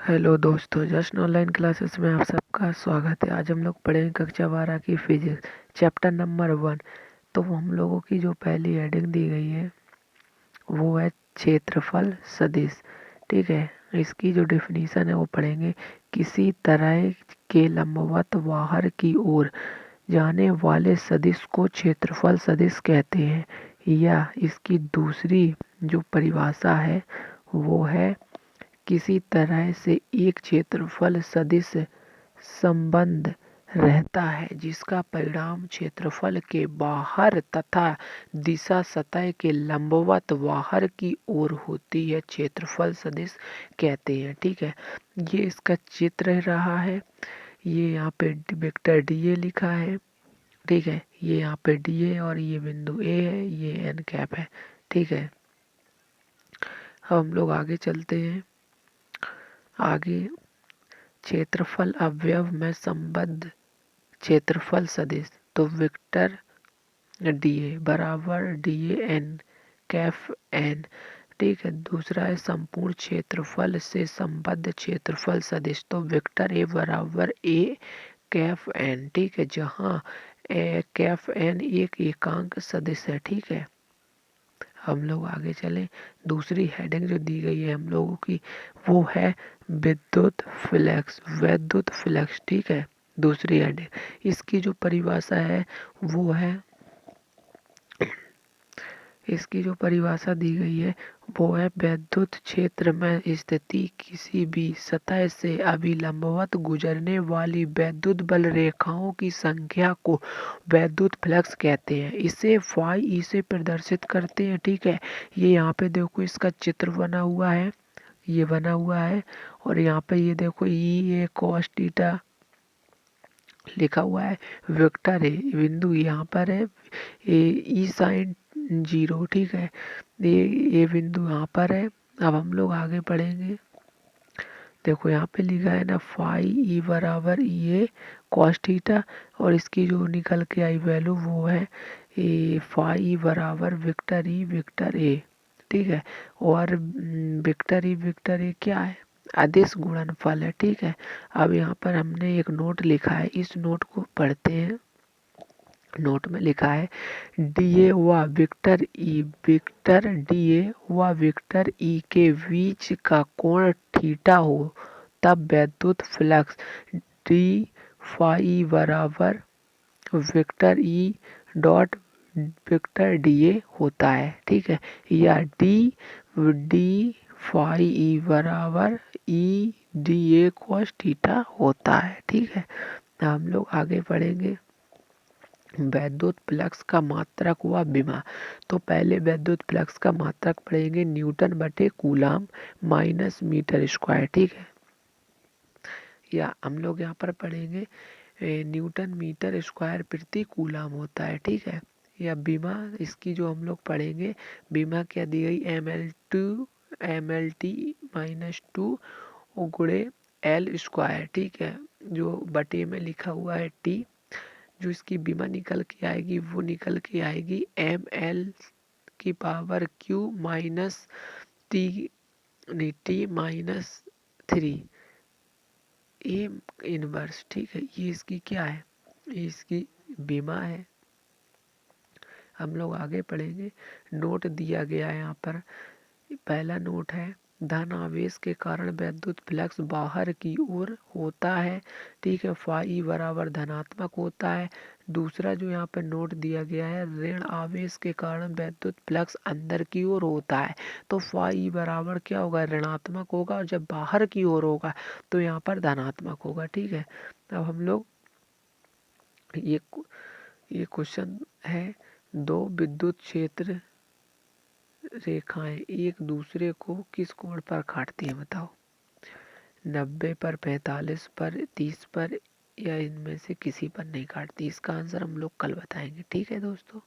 Hello दोस्तों, जश्न online classes में आप सबका स्वागत है। आज हम लोग पढ़ेंगे कक्षा 12 की फिजिक्स चैप्टर नंबर 1। तो हम लोगों की जो पहली हेडिंग दी गई है वो है क्षेत्रफल सदिश। ठीक है, इसकी जो डेफिनेशन है वो पढ़ेंगे। किसी तरह के लंबवत बाहर की ओर जाने वाले सदिश को क्षेत्रफल सदिश कहते हैं। या इसकी दूसरी जो परिभाषा है वो है किसी तरह से एक क्षेत्रफल सदिश संबंध रहता है जिसका परिणाम क्षेत्रफल के बाहर तथा दिशा सतह के लंबवत बाहर की ओर होती है, क्षेत्रफल सदिश कहते हैं। ठीक है, ये इसका चित्र रहा है। ये यहाँ पे वेक्टर डी ए लिखा है। ठीक है, ये यहाँ पे डी ए और ये बिंदु ए है, ये एन कैप है। ठीक है, हम लोग आगे चलते हैं। आगे क्षेत्रफल अवयव में संबद्ध क्षेत्रफल सदिश। तो वेक्टर डी ए बराबर d a n cap n. ठीक है, दूसरा है संपूर्ण क्षेत्रफल से संबद्ध क्षेत्रफल सदिश। तो वेक्टर ए बराबर ए कैफ एन। ठीक है, जहाँ ए कैफ एन एक एकांक सदिश है। ठीक है, हम लोग आगे चलें। दूसरी हेडिंग जो दी गई है हम लोगों की वो है विद्युत फ्लक्स। ठीक है, दूसरी हेडिंग इसकी जो परिभाषा है वो है, इसकी जो परिभाषा दी गई है वो है विद्युत क्षेत्र में स्थिति किसी भी सतह से अभिलंबवत गुजरने वाली विद्युत बल रेखाओं की संख्या को विद्युत फ्लक्स कहते हैं। इसे फाई ई से प्रदर्शित करते हैं। ठीक है, ये यहाँ पे देखो इसका चित्र बना हुआ है, ये बना हुआ है। और यहाँ पे ये देखो ई ए कॉस थीटा लिखा हुआ है। वेक्टर है, बिंदु यहाँ पर है ई साइन 0। ठीक है, ये बिंदु यहाँ पर है। अब हम लोग आगे पढ़ेंगे। देखो यहाँ पे लिखा है ना फाई ई बराबर ये कॉस थीटा, और इसकी जो निकल के आई वैल्यू वो है ये फाई ई बराबर विक्टर ए। ठीक है, और विक्टर ए क्या है, अदिश गुणनफल है। ठीक है, अब यहाँ पर हमने एक नोट लिखा है, इस नोट को पढ़ते हैं। नोट में लिखा है डीए व विक्टर डीए व विक्टर ई के बीच का कोण थीटा हो तब विद्युत फ्लक्स डी फाई बराबर vector E dot vector d a होता है। ठीक है, या डी फाई ई बराबर E d a cos theta होता है। ठीक है, हम लोग आगे पढ़ेंगे। वैद्युत फ्लक्स का मात्रक व विमा। तो पहले वैद्युत फ्लक्स का मात्रक पढ़ेंगे, न्यूटन बटे कूलाम माइनस मीटर स्क्वायर। ठीक है, या हम लोग यहाँ पर पढ़ेंगे न्यूटन मीटर स्क्वायर प्रति कूलाम होता है। ठीक है, या बीमा इसकी जो हम लोग पढ़ेंगे, बीमा क्या दी गई एम एल टी माइनस 2 गुणे एल स्क्वायर। ठीक है, जो बटे में लिखा हुआ है टी, जो इसकी बीमा निकल के आएगी वो निकल के आएगी एम एल की पावर क्यू माइनस टी, नहीं टी माइनस 3 ए इनवर्स। ठीक है, ये इसकी क्या है, ये इसकी बीमा है। हम लोग आगे पढ़ेंगे। नोट दिया गया है यहाँ पर। पहला नोट है धन आवेश के कारण विद्युत फ्लक्स बाहर की ओर होता है। ठीक है, फाई बराबर धनात्मक होता है। दूसरा जो यहाँ पर नोट दिया गया है ऋण आवेश के कारण विद्युत फ्लक्स अंदर की ओर होता है। तो फाई बराबर क्या होगा, ऋणात्मक होगा, और जब बाहर की ओर होगा तो यहाँ पर धनात्मक होगा। ठीक है, अब हम लोग ये क्वेश्चन है, दो विद्युत क्षेत्र रेखाएं एक दूसरे को किस कोण पर काटती हैं, बताओ। 90 पर, 45 पर, 30 पर, या इनमें से किसी पर नहीं काटती। इसका आंसर हम लोग कल बताएंगे। ठीक है दोस्तों।